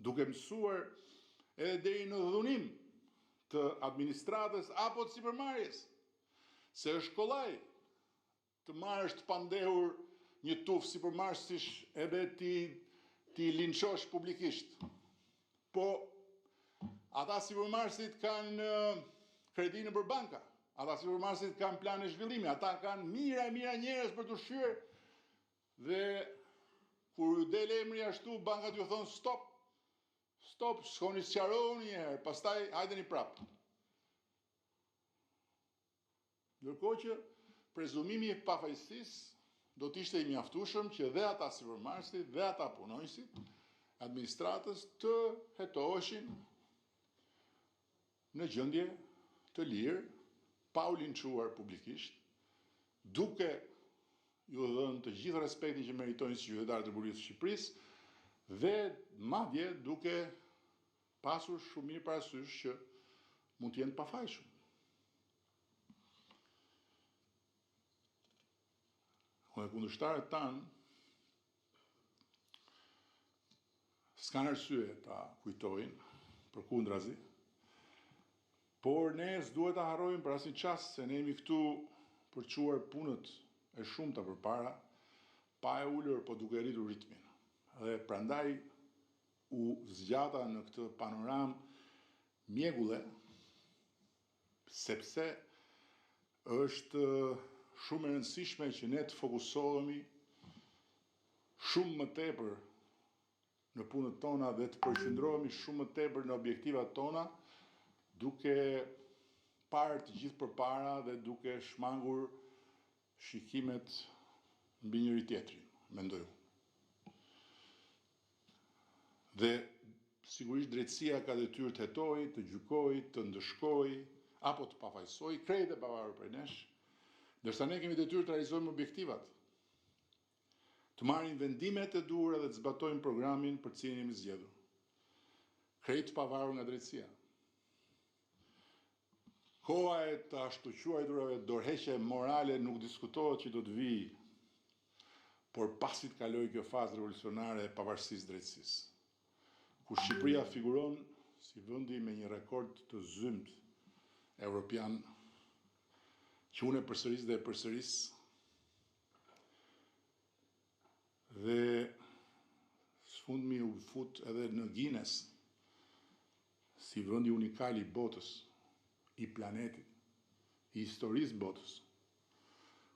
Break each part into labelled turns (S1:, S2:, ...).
S1: duke mësuar edhe deri në dhunim të administratës apo të sipërmarrjes. Se është kollaj të marrësh të pandehur një tufë sipërmarrësish edhe ti linçosh publikisht. Po ata sipërmarrësit kanë kredi nëpër banka, ata sipërmarrësit kanë plane zhvillimi, ata kanë mira njerëz për të ushqyer dhe kur ju del emri ashtu, bankat ju thonë stop, shkoni sqaroni një herë, pastaj hajdeni prapë. Ndërkohë që prezumimi i pafajësisë do të ishte i mjaftueshëm që dhe ata sipërmarrësit dhe ata punonjësit administratës të hetoheshin në gjendje të lirë, pa u linçuar publikisht, duke ju dhënë të gjithë respektin që meritojnë si qytetarë të Republikës së Shqipërisë dhe madje duke pasur shumë mirë parasysh që mund të jenë pafajshëm. Dhe kundërshtarët tanë s'kanë arsye ta kujtojnë, përkundrazi, por ne s'duhet ta harrojmë për asnjë çast se ne jemi këtu për të çuar punët e shumta përpara, pa e ulur po duke rritur ritmin. Dhe prandaj u zgjata në këtë panoramë mjegulle, sepse është shumë e rëndësishme që ne të fokusohemi shumë më tepër në punët tona dhe të përqendrohemi shumë më tepër në objektivat tona, duke parë të gjithë përpara dhe duke shmangur shikimet mbi njëri tjetrin, mendoj unë. Dhe sigurisht drejtësia ka detyrë të hetojë, të gjykojë, të ndëshkojë apo të pafajsojë, krejt e pavarur prej nesh, ndërsa ne kemi detyrë të realizojmë objektivat, të marrim vendimet e duhura dhe të zbatojmë programin për cilin jemi zgjedhur. Krejt pavarur nga drejtësia. Koha e të ashtu quajturave dorëheqje morale nuk diskutohet që do të vijë, por pasi të kalojë kjo fazë revolucionare e pavarësisë drejtësisë, ku Shqipëria figuron si vendi me një rekord të zymt evropian, që unë e përsëris dhe e përsëris, dhe sfundmi u fut edhe në Guinness si vendi unikal i botës, i planetit, i historisë botës,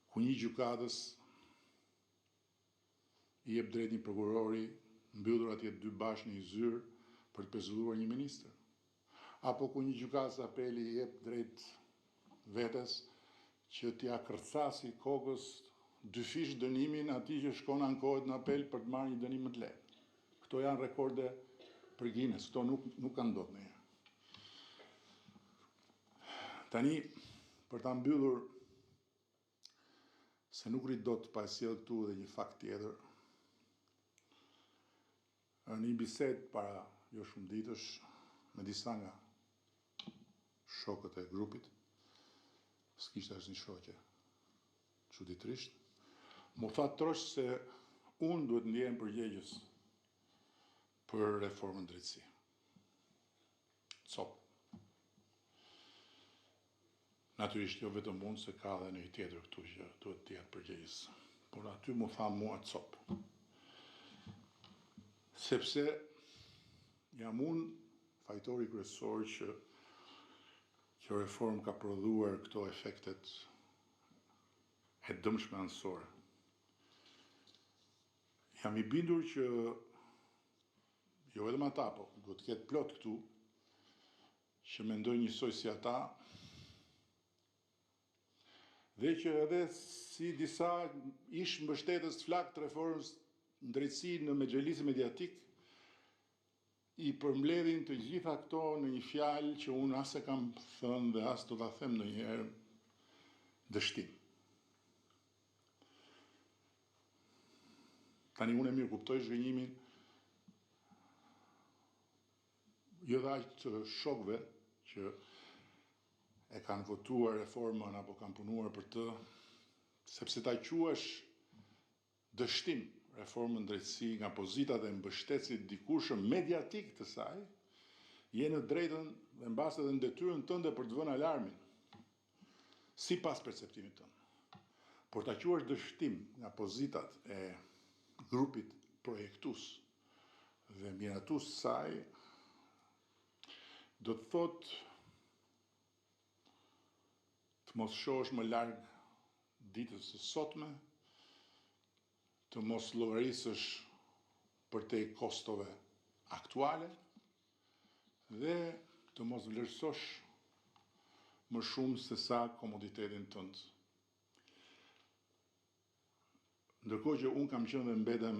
S1: ku një gjykatës i jep drejt një prokurori mbyllur atje dy bashkë në një zyrë për të pezulluar një ministër, apo ku një gjykatës apeli i jep drejt vetes që t'ia kërcasi kokës dyfish dënimin atij që shkon ankohet në apel për të marrë një dënim më të lehtë. Këto janë rekorde për Guinness, këto nuk kanë ndodhur ndonjëherë. Tani, për ta mbyllur, se nuk rrit dot pa sjellë këtu edhe një fakt tjetër, në një bisedë para jo shumë ditësh me disa nga shokët e grupit, s'kishte asnjë shoqe, çuditërisht, mu tha trosh se unë duhet ndihem përgjegjës për reformën drejtësie. Cop. Natyrisht jo vetëm unë, se ka dhe një tjetër këtu që duhet të jetë përgjegjës. Por aty mu tha mua cop. Sepse jam unë fajtori kryesor që kjo reform ka prodhuar këto efektet e dëmshme anësore. Jam i bindur që jo vetëm ata, po duhet të ketë plot këtu që mendojnë njësoj si ata, dhe që edhe si disa ish mbështetës të flak të reformës në drejtësi në mexhelisë mediatik, i përmbledhin të gjitha këto në një fjalë që unë as e kam thënë dhe as do ta them ndonjëherë, dështim. Tani unë e mirë kuptoj zhgënjimin jo dhe aq të shokëve që e kanë votuar reformën apo kanë punuar për të, sepse ta quash dështim reformën drejtësi nga pozitat e mbështetësit dikushëm mediatik të saj, je në drejtën dhe mbas edhe në detyrën tënde për të vënë alarmin, sipas perceptimit tënd. Por ta quash dështim nga pozitat e grupit projektues dhe miratues saj, do të thotë të mos shohësh më larg ditës së sotme, të mos llogarisësh përtej kostove aktuale dhe të mos vlerësosh më shumë se sa komoditetin tënd. Ndërkohë që unë kam qenë dhe mbetem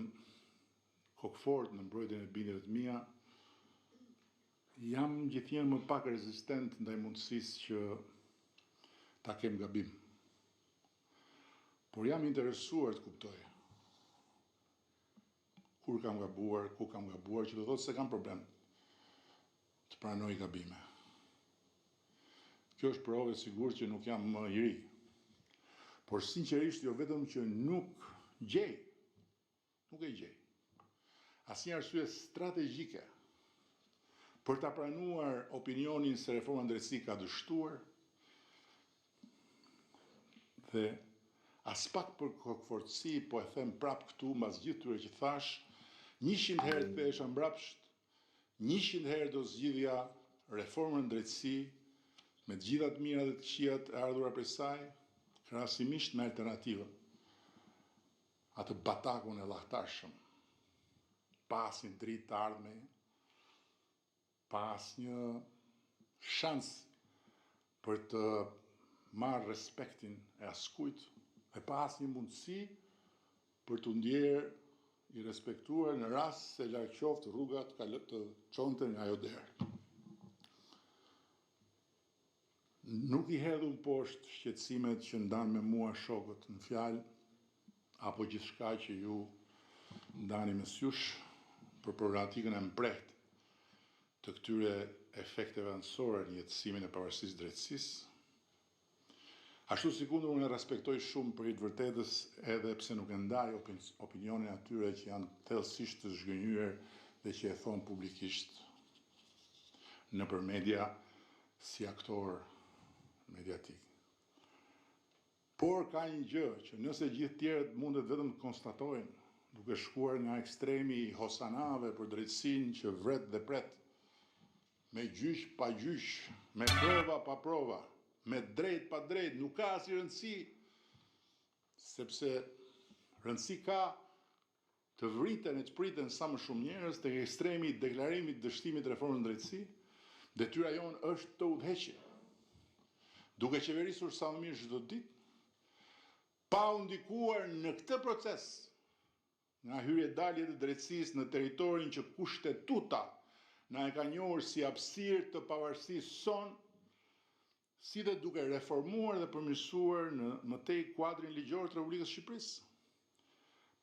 S1: kokfort në mbrojtjen e bindjeve të mia, jam gjithnjëherë më pak rezistent ndaj mundësisë që ta kem gabim. Por jam interesuar të kuptoj kur kam gabuar, ku kam gabuar, që do thotë se kam problem të pranoj gabime. Kjo është provë e sigurt që nuk jam më i ri. Por sinqerisht jo vetëm që nuk e gjej asnjë arsye strategjike për ta pranuar opinionin se reforma drejtësi ka dështuar, dhe as pak për kokfortësi, po e them prap këtu, mbas gjithë këtyre që thash, 100 herë të thesha mbrapsht, 100 herë do zgjidhja reformën drejtësi me të gjitha të mirat dhe të këqijat e ardhura prej saj, krahasimisht me alternativën, atë batakun e llahtarshëm, pa asnjë dritë të ardhme, pa asnjë shans për të marrë respektin e askujt, e pa asnjë mundësi për të ndjerë i respektuar në rast se larg qoftë rruga të çonte nga ajo derë. Nuk i hedh unë poshtë shqetësimet që ndan me mua shokët në fjalë, apo gjithçka që ju ndani mes jush për problematikën e mprehtë të këtyre efekteve anësore në jetësimin e pavarësisë drejtësisë. Ashtu sikur unë e respektoj shumë për të vërtetës, edhe pse nuk e ndaj opinionin atyre që janë thellësisht të zhgënjyer dhe që e thon publikisht nëpër media si aktor mediatik. Por ka një gjë që nëse gjithë tjerët mundet vetëm të konstatojnë, duke shkuar nga ekstremi i hosanave për drejtësinë që vret dhe pret, me gjyq pa gjyq, me prova pa prova, me drejt pa drejt, nuk ka asnjë rëndësi, sepse rëndësi ka të vriten e të priten sa më shumë njerëz tek ekstremi i deklarimit dështimit reformën drejtësi, detyra jonë është të udhëheqje. Duke qeverisur sa më mirë çdo ditë, pa u ndikuar në këtë proces nga hyrje dalje të drejtësisë në territorin që kushtetuta na e ka njohur si hapësirë të pavarësisë son, si dhe duke reformuar dhe përmirësuar në mëtej kuadrin ligjor të Republikës së Shqipërisë.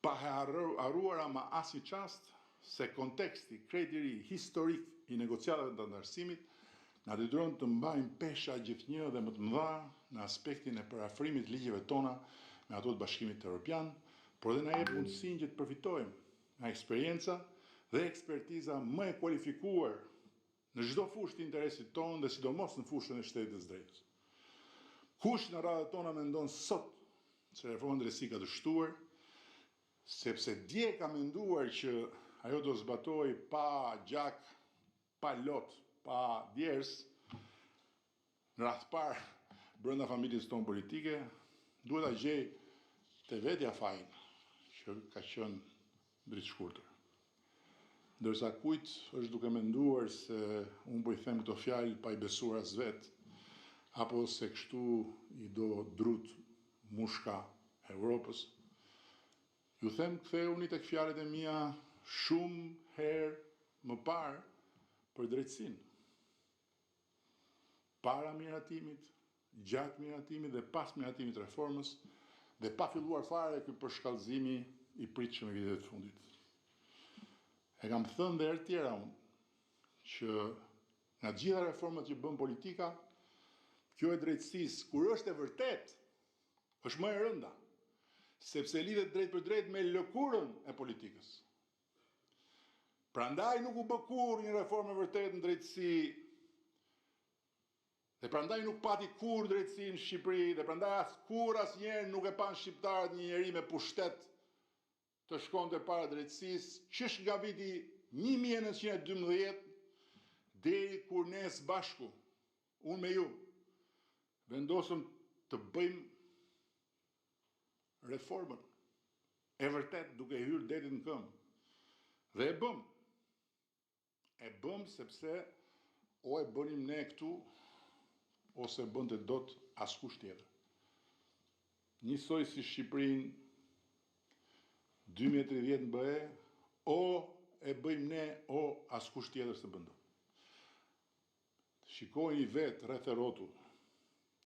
S1: Pa harruar ama asnjë çast se konteksti krejt i ri historik i negociatave të antarësimit na detyron të mbajmë pesha gjithnjë dhe më të mëdha në aspektin e parafrimit të ligjeve tona me ato të Bashkimit Evropian, por dhe na jep mundësinë që të përfitojmë nga eksperjenca dhe ekspertiza më e kualifikuar në çdo fushë të interesit tonë dhe sidomos në fushën e shtetit të drejtës. Kush në radhët tona mendon sot se reforma drejtësi ka dështuar, sepse dje ka menduar që ajo do zbatoj pa gjak, pa lot, pa djers, në radhë parë brenda familjes tonë politike, duhet ta gjej te vetja fajin që ka qenë dritë shkurtër. Ndërsa kujt është duke menduar se unë po i them këto fjalë pa i besuar as vet, apo se kështu i do drut mushka e Europës, ju them ktheuni tek fjalët e mia shumë herë më parë për drejtësinë. Para miratimit, gjatë miratimit dhe pas miratimit reformës, dhe pa filluar fare ky përshkallëzimi i pritshëm i viteve të fundit. E kam thënë dhe herë tjera unë, që nga gjitha reformat që bën politika, kjo e drejtësisë, kur është e vërtet, është më e rënda, sepse lidhet drejt për drejt me lëkurën e politikës. Prandaj nuk u bë kurrë një reformë e vërtetë në drejtësi, dhe prandaj nuk pati kur drejtësi në Shqipëri, dhe prandaj asnjëherë nuk e pan shqiptarët një njeri me pushtet të shkonte para drejtësisë, qysh nga viti 1912 deri kur ne së bashku, unë me ju, vendosëm të bëjmë reformën e vërtet duke hyrë detit në këmbë. Dhe e bëm. E bëm sepse o e bënim ne këtu, ose bënte dot askush tjetër. Njësoj si Shqipërinë 2030 në BE, o e bëjmë ne, o askush tjetër se bën dot. Shikojni vetë rreth e rrotull.